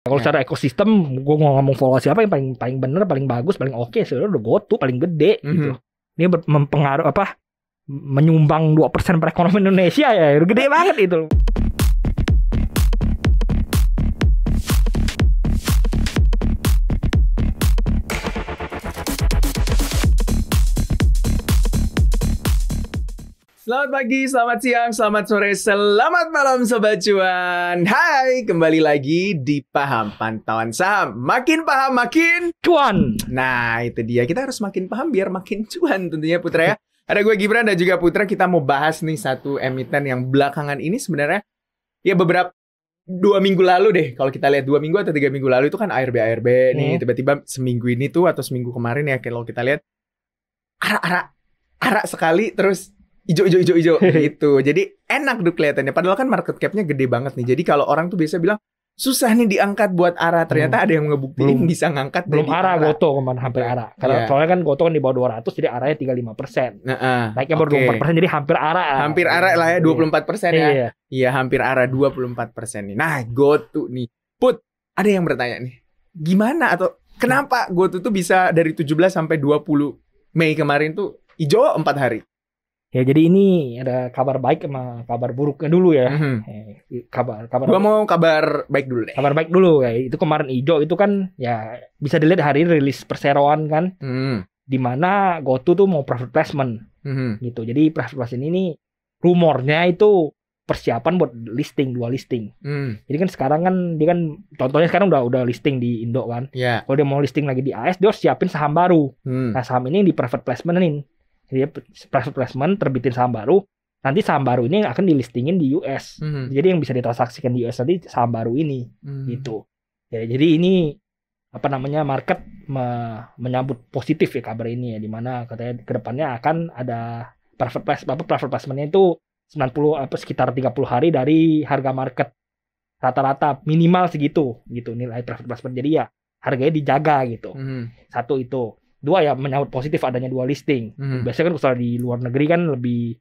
Kalau secara ekosistem, gue ngomong valuasi apa yang paling bener, paling bagus, paling oke, sebenarnya udah GoTo paling gede gitu. Ini mempengaruh apa? Menyumbang 2% perekonomian Indonesia ya, gede banget itu. Selamat pagi, selamat siang, selamat sore, selamat malam Sobat Cuan. Hai, kembali lagi di Paham Pantauan Saham. Makin paham, makin cuan. Nah, itu dia. Kita harus makin paham biar makin cuan tentunya Putra ya. Ada gue Gibran dan juga Putra. Kita mau bahas nih satu emiten yang belakangan ini sebenarnya ya beberapa 2 minggu lalu deh. Kalau kita lihat 2 minggu atau 3 minggu lalu itu kan ARB nih. Tiba-tiba seminggu ini tuh atau seminggu kemarin ya kalau kita lihat arak sekali terus ijo gitu. Jadi enak tuh kelihatannya. Padahal kan market cap-nya gede banget nih. Jadi kalau orang tuh biasa bilang susah nih diangkat buat ARA. Ternyata ada yang ngebuktiin bisa ngangkat. Belum ARA GoTo kemarin hampir ARA. Karena soalnya kan GoTo kan di bawah 200 jadi ARA-nya 35%. Naiknya baru 24% jadi hampir ARA. Hampir ARA lah ya 24% ya. Iya hampir ARA 24% nih. Nah GoTo nih. Put, ada yang bertanya nih. Gimana atau kenapa GoTo tuh bisa dari 17 sampai 20 Mei kemarin tuh hijau 4 hari? Ya jadi ini ada kabar baik sama kabar buruknya dulu ya. Kabar Gua mau kabar baik dulu deh. Kabar baik dulu ya. Itu kemarin hijau itu kan ya bisa dilihat hari ini rilis perseroan kan. Di mana GoTo tuh mau private placement. Gitu. Jadi private placement ini rumornya itu persiapan buat listing, 2 listing. Jadi kan sekarang kan dia kan contohnya sekarang udah listing di Indo kan. Kalau dia mau listing lagi di AS dia harus siapin saham baru. Nah, saham ini di private placement nih. Jadi private placement terbitin saham baru, nanti saham baru ini akan dilistingin di US. Jadi yang bisa ditransaksikan di US nanti saham baru ini, gitu. Ya, jadi ini apa namanya market menyambut positif ya kabar ini ya, dimana katanya kedepannya akan ada private placement-nya itu 90 sekitar 30 hari dari harga market rata-rata minimal segitu, gitu nilai private placement. Jadi ya harganya dijaga gitu. Satu itu. 2 ya menyambut positif adanya 2 listing. Biasanya kan kalau di luar negeri kan lebih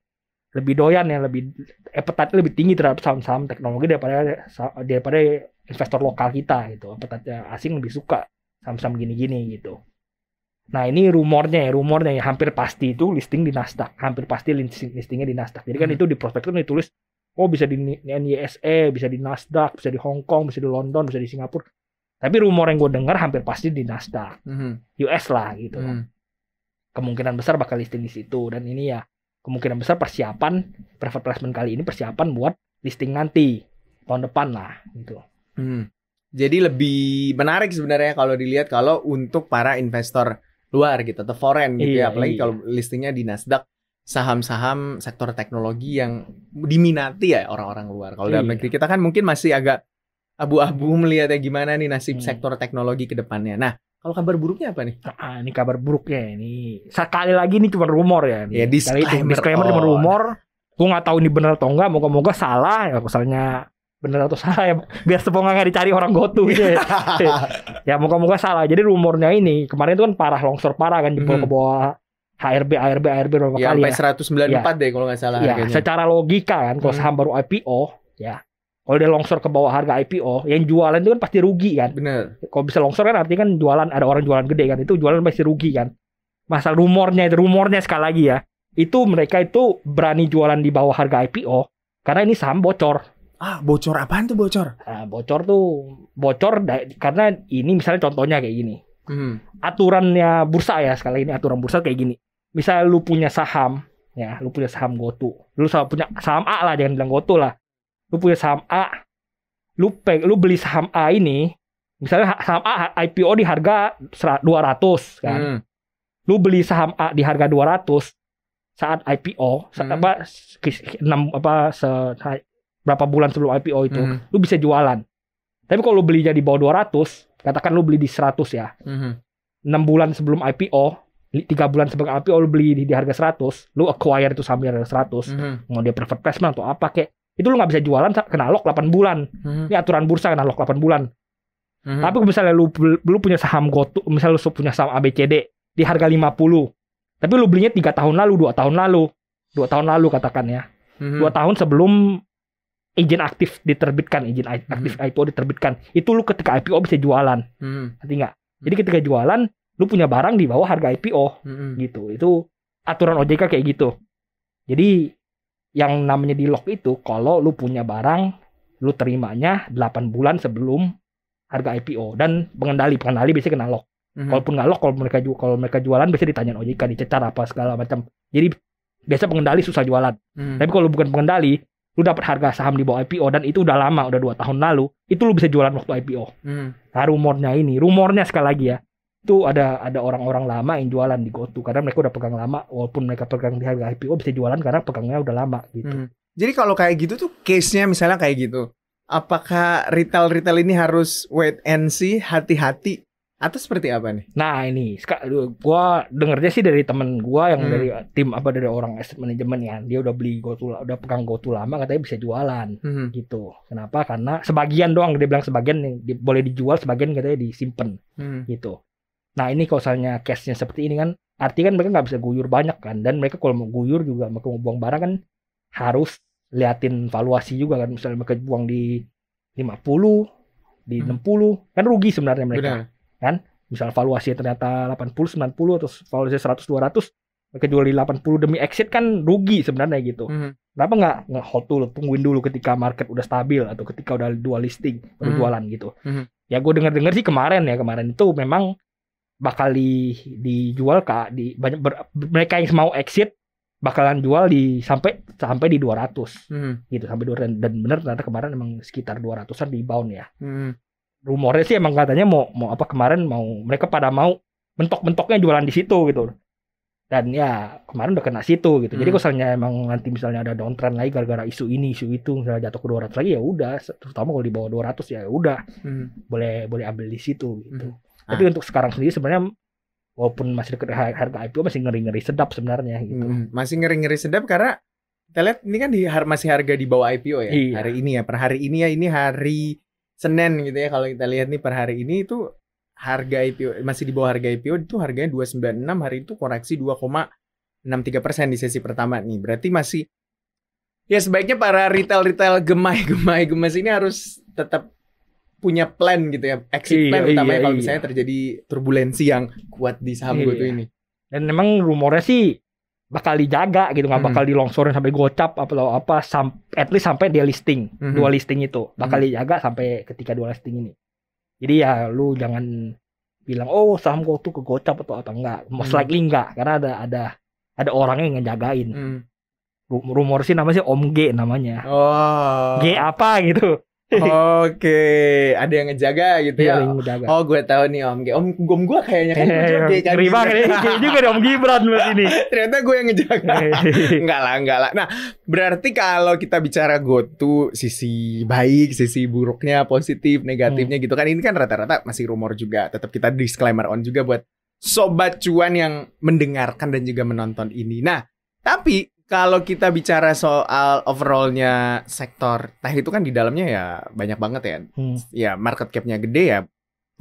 doyan ya, lebih appetite lebih tinggi terhadap saham-saham teknologi daripada investor lokal kita gitu. Appetite asing lebih suka saham-saham gini-gini gitu. Nah, ini rumornya ya hampir pasti itu listing di Nasdaq, hampir pasti listingnya di Nasdaq. Jadi kan itu di prospek itu ditulis bisa di NYSE, bisa di Nasdaq, bisa di Hong Kong, bisa di London, bisa di Singapura. Tapi rumor yang gue dengar hampir pasti di Nasdaq, US lah gitu. Kemungkinan besar bakal listing di situ. Dan ini ya kemungkinan besar persiapan private placement kali ini persiapan buat listing nanti tahun depan lah gitu. Jadi lebih menarik sebenarnya kalau dilihat kalau untuk para investor luar gitu atau foreign gitu ya. Apalagi kalau listingnya di Nasdaq saham-saham sektor teknologi yang diminati ya orang-orang luar. Kalau dalam negeri kita kan mungkin masih agak abu-abu melihatnya gimana nih nasib sektor teknologi ke depannya. Nah, kalau kabar buruknya apa nih? Ini kabar buruknya ini. Sekali lagi ini cuma rumor ya. Ya, disclaimer cuma rumor. Gue nggak tahu ini benar atau enggak. Moga-moga salah ya. Misalnya benar atau salah ya. Biar seponga nggak dicari orang GoTo gitu ya. Ya moga-moga salah. Jadi rumornya ini kemarin itu kan longsor parah kan jempol ke bawah ARB berapa kali ya. Sampai 194 deh kalau nggak salah harganya. Secara logika kan kalau saham baru IPO ya. Kalau dia longsor ke bawah harga IPO, yang jualan itu kan pasti rugi kan. Bener. Kalau bisa longsor kan artinya kan jualan, ada orang jualan gede kan, itu jualan pasti rugi kan. Masalah rumornya sekali lagi ya, itu mereka itu berani jualan di bawah harga IPO karena ini saham bocor. Bocor apaan tuh bocor? Bocor karena ini misalnya contohnya kayak gini. Aturannya bursa ya, sekali ini aturan bursa kayak gini. Misalnya lu punya saham GoTo, lu punya saham A lah, jangan bilang GoTo lah. Lu punya saham A, lu beli saham A ini, misalnya saham A IPO di harga 200 kan. Lu beli saham A di harga 200 saat IPO, berapa bulan sebelum IPO itu, lu bisa jualan. Tapi kalau lu belinya di bawah 200, katakan lu beli di 100 ya. 6 bulan sebelum IPO, 3 bulan sebelum IPO lu beli di harga 100, lu acquire itu sampai harga 100. Mau dia private placement atau apa kek. Itu lu nggak bisa jualan kena lock 8 bulan. Ini aturan bursa kena lock 8 bulan. Tapi misalnya lu punya saham GoTo, misalnya lu punya saham ABCD di harga 50. Tapi lu belinya 3 tahun lalu, 2 tahun lalu katakan ya. 2 tahun sebelum izin aktif diterbitkan, izin aktif IPO diterbitkan. Itu lu ketika IPO bisa jualan. Ngerti nggak? Jadi ketika jualan, lu punya barang di bawah harga IPO gitu. Itu aturan OJK kayak gitu. Jadi yang namanya di lock itu kalau lu punya barang, lu terimanya 8 bulan sebelum harga IPO, dan pengendali biasanya kena lock. Kalaupun nggak lock, kalau mereka jualan biasanya ditanyain OJK, dicecar apa segala macam. Jadi biasa pengendali susah jualan. Tapi kalau bukan pengendali, lu dapat harga saham di bawah IPO dan itu udah lama, udah 2 tahun lalu, itu lu bisa jualan waktu IPO. Nah, rumornya sekali lagi ya, itu ada orang-orang lama yang jualan di GoTo karena mereka udah pegang lama, walaupun mereka pegang di harga IPO bisa jualan karena pegangnya udah lama gitu. Jadi kalau kayak gitu tuh case-nya misalnya kayak gitu, apakah retail ini harus wait and see, hati-hati, atau seperti apa nih? Nah ini, gua dengernya sih dari temen gua yang dari tim dari orang asset management ya, dia udah beli GoTo, udah pegang GoTo lama, katanya bisa jualan gitu. Kenapa? Karena sebagian doang, dia bilang sebagian boleh dijual, sebagian katanya disimpan gitu. Nah ini kalau misalnya case-nya seperti ini kan, artinya kan mereka nggak bisa guyur banyak kan, dan mereka kalau mau guyur juga, mereka mau buang barang kan harus liatin valuasi juga kan. Misalnya mereka buang di 50, di 60, kan rugi sebenarnya mereka. Benar. Kan misal valuasi ternyata 80, 90 atau valuasi 100, 200, mereka jual di 80 demi exit kan rugi sebenarnya gitu. Kenapa nggak hold dulu, tungguin dulu ketika market udah stabil atau ketika udah dua listing baru jualan gitu. Ya gue dengar sih kemarin itu memang bakal dijual banyak mereka yang mau exit bakalan jual sampai di 200 gitu, sampai 200, dan bener ternyata kemarin emang sekitar 200-an rebound ya. Rumornya sih emang katanya mau kemarin mereka pada mau mentok-mentoknya jualan di situ gitu. Dan ya kemarin udah kena situ gitu. Jadi kalau misalnya emang nanti misalnya ada downtrend lagi gara-gara isu ini, isu itu, misalnya jatuh ke 200 lagi ya udah, terutama kalau di bawah 200 ya udah. Boleh ambil di situ gitu. Tapi untuk sekarang sendiri sebenarnya walaupun masih dekat harga IPO masih ngeri-ngeri sedap sebenarnya gitu. Masih ngeri-ngeri sedap karena kita lihat ini kan masih harga di bawah IPO ya. Iya. Hari ini ya, per hari ini ya, ini hari Senin gitu ya, kalau kita lihat nih per hari ini itu harga IPO masih di bawah harga IPO, itu harganya 296, hari itu koreksi 2,63% di sesi pertama nih. Berarti masih ya sebaiknya para retail gemas ini harus tetap punya plan gitu ya, exit plan utamanya kalau misalnya terjadi turbulensi yang kuat di saham GoTo ini. Dan memang rumornya sih bakal dijaga gitu, nggak bakal dilongsorin sampai gocap atau apa, at least sampai dia listing, dua listing itu bakal dijaga sampai ketika dua listing ini. Jadi ya lu jangan bilang saham GoTo ke gocap atau apa, enggak, most likely enggak, karena ada orangnya yang ngejagain. Rumor sih namanya Om G namanya. G apa gitu. Oke, ada yang ngejaga gitu ya. Oh, gue tahu nih Om G. Om gue kayaknya kan ngeri banget juga nih Om Gibran buat ini. Ternyata gue yang ngejaga. Enggak lah. Nah, berarti kalau kita bicara GoTo, sisi baik, sisi buruknya, positif, negatifnya gitu kan, ini kan rata-rata masih rumor juga. Tetap kita disclaimer on juga buat sobat cuan yang mendengarkan dan juga menonton ini. Nah, tapi kalau kita bicara soal overallnya sektor teh itu kan di dalamnya ya banyak banget ya. Ya market cap-nya gede ya,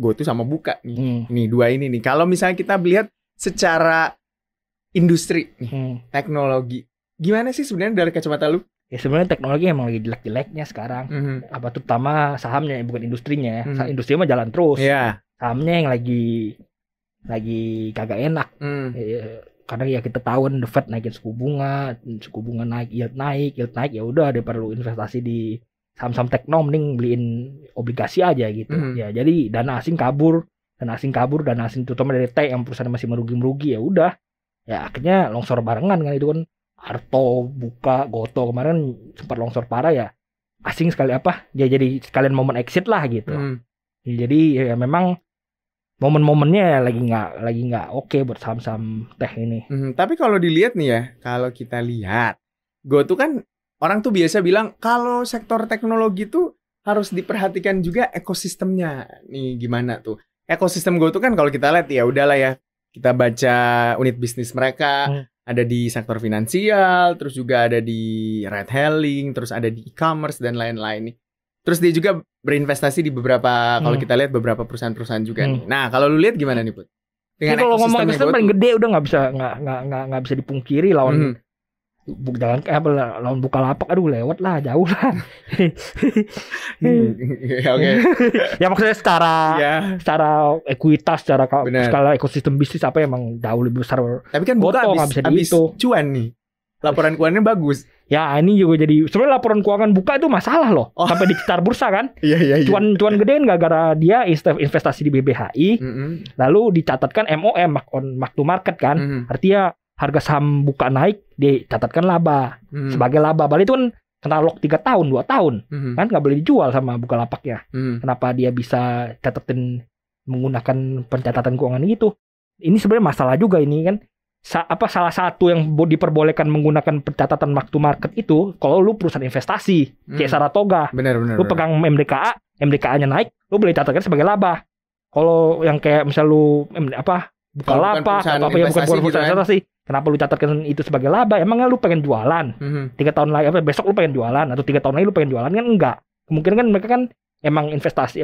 GoTo sama Buka nih. Nih dua ini nih. Kalau misalnya kita lihat secara industri nih, teknologi, gimana sih sebenarnya dari kacamata lu? Ya sebenarnya teknologi emang lagi jelek-jeleknya sekarang. Apa terutama sahamnya, bukan industrinya. Industrinya mah jalan terus. Sahamnya yang lagi kagak enak. Karena ya kita tahu The Fed naikin suku bunga naik, yield naik, ya udah ada perlu investasi di saham-saham tekno, mending beliin obligasi aja gitu. Ya jadi dana asing kabur, dana asing terutama dari tech yang perusahaan masih merugi ya udah. Ya akhirnya longsor barengan kan, itu kan Arto, Buka, GoTo kemarin sempat longsor parah ya. Asing sekali ya jadi sekalian momen exit lah gitu. Ya, jadi ya memang momen-momennya lagi nggak oke buat saham-saham teh ini. Tapi kalau dilihat nih ya, kalau kita lihat GoTo kan orang tuh biasa bilang kalau sektor teknologi tuh harus diperhatikan juga ekosistemnya. Nih gimana tuh? Ekosistem GoTo kan kalau kita lihat ya udahlah ya, kita baca unit bisnis mereka, ada di sektor finansial, terus juga ada di ride hailing, terus ada di e-commerce dan lain-lain nih. Terus dia juga berinvestasi di beberapa, kalau kita lihat beberapa perusahaan-perusahaan juga nih. Nah, kalau lu lihat gimana nih, Put? Dengan kalau ngomong ekosistem paling gede udah nggak bisa dipungkiri lawan Jangan kayak apa lawan Bukalapak, aduh lewat lah, jauh lah. Oke. Ya maksudnya secara ekuitas, secara skala ekosistem bisnis apa emang jauh lebih besar. Tapi kan Buka habis cuan nih. Laporan keuangannya bagus. Ya ini juga jadi sebenarnya laporan keuangan Buka itu masalah loh. Sampai dicecar bursa kan. Iya. Cuan gede kan gara-gara dia investasi di BBHI. Lalu dicatatkan MOM, mark to market kan. Artinya harga saham Buka naik, dicatatkan laba sebagai laba. Bali itu kan kena lock 3 tahun, 2 tahun. Kan nggak boleh dijual sama Bukalapak ya. Kenapa dia bisa catatin menggunakan pencatatan keuangan gitu? Ini sebenarnya masalah juga ini kan. Salah satu yang diperbolehkan menggunakan pencatatan mark to market itu kalau lu perusahaan investasi kayak Saratoga. Benar. Lu pegang MDKA-nya naik, lu boleh catatkan sebagai laba. Kalau yang kayak misal lu Bukalapak atau apa yang bukan perusahaan investasi, kenapa lu catatkan itu sebagai laba? Emangnya lu pengen jualan? 3 tahun lagi besok lu pengen jualan atau 3 tahun lagi lu pengen jualan kan enggak. Kemungkinan kan mereka kan emang investasi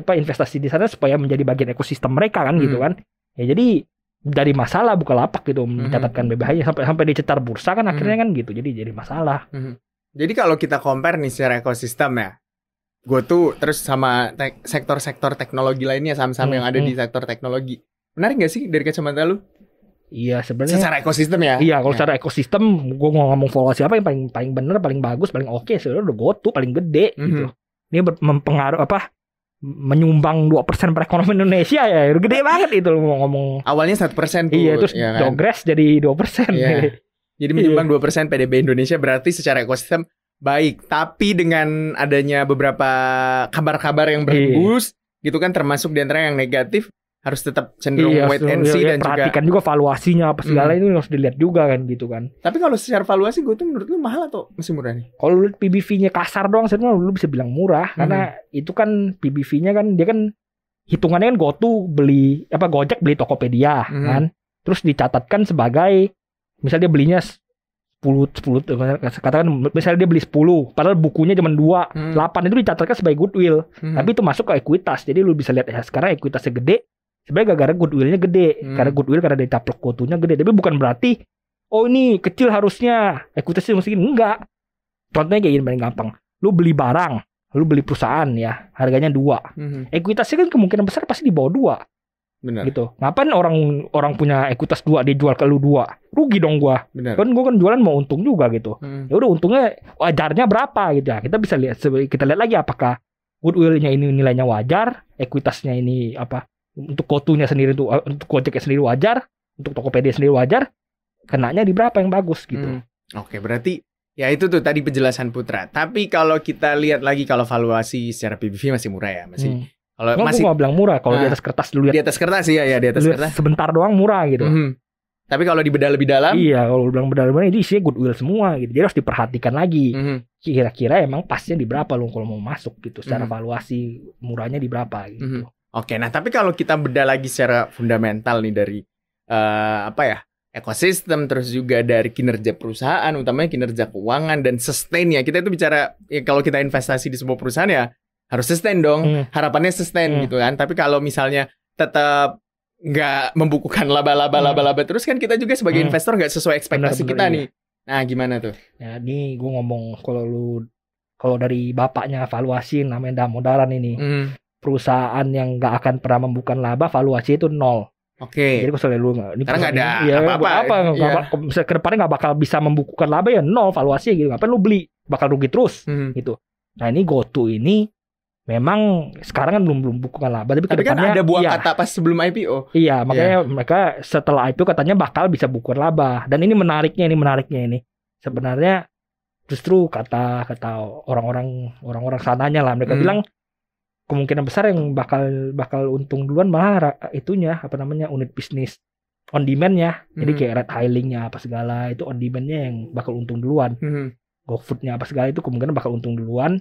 di sana supaya menjadi bagian ekosistem mereka kan gitu kan. Ya jadi dari masalah Bukalapak gitu mencatatkan BBHI sampai dicecar bursa kan akhirnya kan gitu. Jadi masalah. Jadi kalau kita compare nih secara ekosistem ya, GoTo terus sama sektor-sektor teknologi lainnya, saham-saham yang ada di sektor teknologi. Menarik gak sih dari kacamata lu? Iya sebenarnya. Secara ekosistem ya. Iya kalau secara ekosistem, gue ngomong valuasi apa yang paling bener, paling bagus, paling oke, sebenarnya udah GoTo paling gede gitu. Ini mempengaruhi menyumbang 2% perekonomian Indonesia ya, gede banget itu mau ngomong. Awalnya 1% tuh. Iya, terus ya kan? Progress jadi 2%. Iya. Jadi menyumbang 2% PDB Indonesia, berarti secara ekosistem baik. Tapi dengan adanya beberapa kabar-kabar yang berhembus, gitu kan, termasuk diantara yang negatif, harus tetap cenderung wait and see dan perhatikan juga valuasinya apa segala itu harus dilihat juga kan gitu kan. Tapi kalau secara valuasi gue tuh menurut lu mahal atau masih murah nih? Kalau lu PBV-nya kasar doang sebenarnya lu bisa bilang murah karena itu kan PBV-nya kan dia kan hitungannya kan GoTo beli Gojek beli Tokopedia kan. Terus dicatatkan sebagai misalnya dia belinya 10 katakan misalnya dia beli 10 padahal bukunya cuma 2, 8 itu dicatatkan sebagai goodwill. Tapi itu masuk ke ekuitas. Jadi lu bisa lihat ya sekarang ekuitasnya gede. Sebenarnya gara-gara goodwill-nya gede. Karena dia caplok GoTo-nya gede. Tapi bukan berarti ini kecil harusnya ekuitasnya mesti gini. Enggak. Contohnya kayak gini paling gampang. Lu beli barang, lu beli perusahaan ya, harganya 2. Ekuitasnya kan kemungkinan besar pasti di bawah 2. Benar. Gitu. Ngapain orang punya ekuitas 2 dia jual ke lu 2? Rugi dong gua. Benar. Kan gua kan jualan mau untung juga gitu. Ya udah untungnya wajarnya berapa gitu ya. Kita bisa lihat lagi apakah goodwill-nya ini nilainya wajar, ekuitasnya ini untuk GoTo-nya sendiri tuh, untuk Gojek-nya sendiri wajar, untuk Tokopedia sendiri wajar, kenanya di berapa yang bagus gitu. Oke, berarti ya itu tuh tadi penjelasan Putra. Tapi kalau kita lihat lagi kalau valuasi secara PBV masih murah ya, masih. Kalau masih gua bilang murah, kalau di atas kertas dulu lihat. Di atas kertas ya di atas kertas. Sebentar doang murah gitu. Tapi kalau dibedah lebih dalam? Iya, kalau bilang bedah lebih dalam itu isinya goodwill semua gitu. Jadi harus diperhatikan lagi. Kira-kira emang pasnya di berapa lo kalau mau masuk gitu. Secara valuasi murahnya di berapa gitu. Oke, nah tapi kalau kita bedah lagi secara fundamental nih dari ekosistem, terus juga dari kinerja perusahaan, utamanya kinerja keuangan dan sustain ya. Kita itu bicara ya, kalau kita investasi di sebuah perusahaan ya harus sustain dong. Harapannya sustain gitu kan. Tapi kalau misalnya tetap nggak membukukan laba-laba terus kan kita juga sebagai investor nggak sesuai ekspektasi kita nih. Nah gimana tuh? Ya ini gue ngomong kalau dari bapaknya valuasi namanya Damodaran ini. Perusahaan yang nggak akan pernah membuka laba valuasi itu 0. Oke. Jadi kalau lu karena nggak ada apa-apa. Kedepannya nggak bakal bisa membukukan laba ya 0 valuasi gitu. Ngapain lu beli? Bakal rugi terus gitu. Nah ini GoTo ini memang sekarang kan belum bukukan laba. Tapi kan ada buah kata pas sebelum IPO. Iya makanya mereka setelah IPO katanya bakal bisa bukukan laba. Dan ini menariknya ini. Sebenarnya justru kata orang-orang sananya lah mereka bilang kemungkinan besar yang bakal untung duluan malah unit bisnis on demand-nya. Jadi kayak red hailing-nya apa segala itu on demand-nya yang bakal untung duluan. GoFood-nya apa segala itu kemungkinan bakal untung duluan.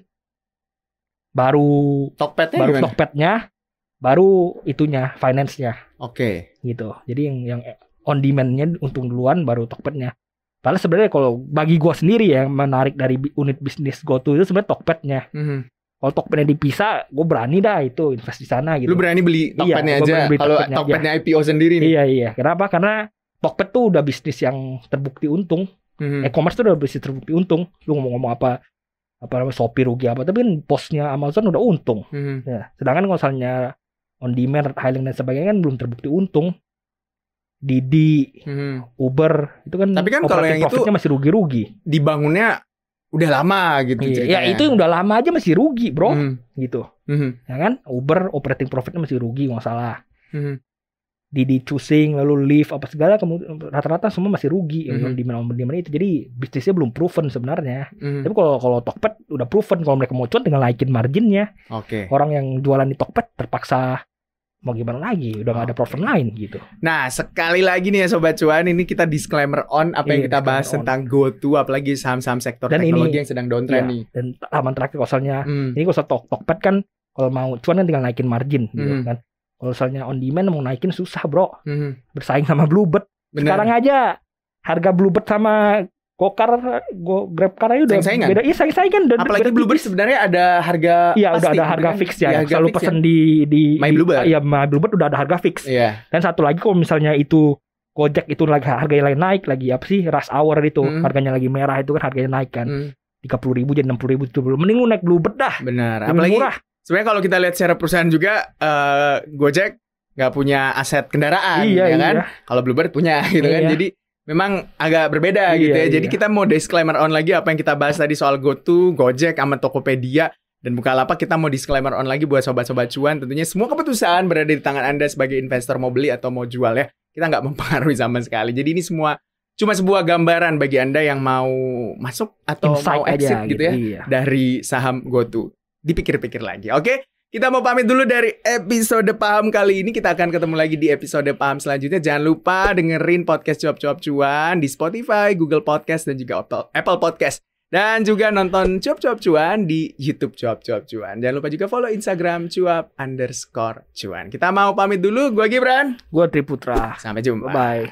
Baru Tokped-nya, baru itunya finance-nya. Oke. Gitu. Jadi yang on demand-nya untung duluan baru Tokped-nya. Padahal sebenarnya kalau bagi gua sendiri yang menarik dari unit bisnis GoTo itu sebenarnya Tokped-nya. Kalau Tokped-nya dipisah, gue berani dah itu invest di sana gitu. Lu berani beli Tokped-nya aja kalau Tokped-nya IPO sendiri nih. Iya. Kenapa? Karena Tokped tuh udah bisnis yang terbukti untung. E-commerce tuh udah bisa terbukti untung. Lu ngomong-ngomong apa namanya Shopee rugi apa, tapi kan posnya Amazon udah untung. Ya, sedangkan kalau misalnya on demand, hailing dan sebagainya kan belum terbukti untung. Didi, Uber itu kan, tapi kan kalau yang itu masih rugi-rugi. Dibangunnya udah lama gitu. Ya itu yang udah lama aja masih rugi, bro. Gitu. Ya kan? Uber operating profitnya masih rugi nggak salah. Didi Choosing, lalu Lyft apa segala, rata-rata semua masih rugi on demand itu. Jadi bisnisnya belum proven sebenarnya. Tapi kalau Tokped udah proven, kalau mereka mau cuan tinggal naikin marginnya. Orang yang jualan di Tokped terpaksa mau gimana lagi, udah gak ada profit lain gitu. Nah, sekali lagi nih ya Sobat Cuan, ini kita disclaimer on apa yang kita bahas tentang GoTo, apalagi saham-saham sektor dan teknologi yang sedang downtrend nih. Dan aman terakhir kosalnya, ini kalau Tokped kan kalau mau cuan kan tinggal naikin margin gitu kan. Kalau misalnya on demand mau naikin susah, bro. Bersaing sama Bluebird. Sekarang aja harga Bluebird sama GrabCar aja udah beda. Iya, saingan. Apalagi Bluebird sebenarnya ada harga pasti. Iya, udah ada harga fix ya. Selalu pesan di My Bluebird. Iya, My Bluebird udah ada harga fix. Dan satu lagi kalau misalnya itu Gojek itu lagi harganya lagi naik lagi, apa sih, rush hour itu harganya lagi merah itu kan harganya naik kan. 30.000 jadi 60.000 itu belum. Mending lu naik Bluebird dah. Benar. Apalagi murah. Sebenarnya kalau kita lihat secara perusahaan juga Gojek nggak punya aset kendaraan, ya kan? Kalau Bluebird punya gitu kan. Jadi memang agak berbeda gitu ya. Jadi kita mau disclaimer on lagi apa yang kita bahas tadi soal GoTo, Gojek, sama Tokopedia dan Bukalapak. Kita mau disclaimer on lagi buat sobat-sobat cuan. Tentunya semua keputusan berada di tangan Anda sebagai investor mau beli atau mau jual ya. Kita nggak mempengaruhi sama sekali. Jadi ini semua cuma sebuah gambaran bagi Anda yang mau masuk atau mau exit gitu ya dari saham GoTo. Dipikir-pikir lagi. Oke? Kita mau pamit dulu dari episode Paham kali ini. Kita akan ketemu lagi di episode Paham selanjutnya. Jangan lupa dengerin podcast Cuap-Cuap Cuan di Spotify, Google Podcast, dan juga Apple Podcast. Dan juga nonton Cuap-Cuap Cuan di YouTube Cuap-Cuap Cuan. Jangan lupa juga follow Instagram Cuap_Cuan. Kita mau pamit dulu. Gue Gibran. Gue Triputra. Sampai jumpa. Bye.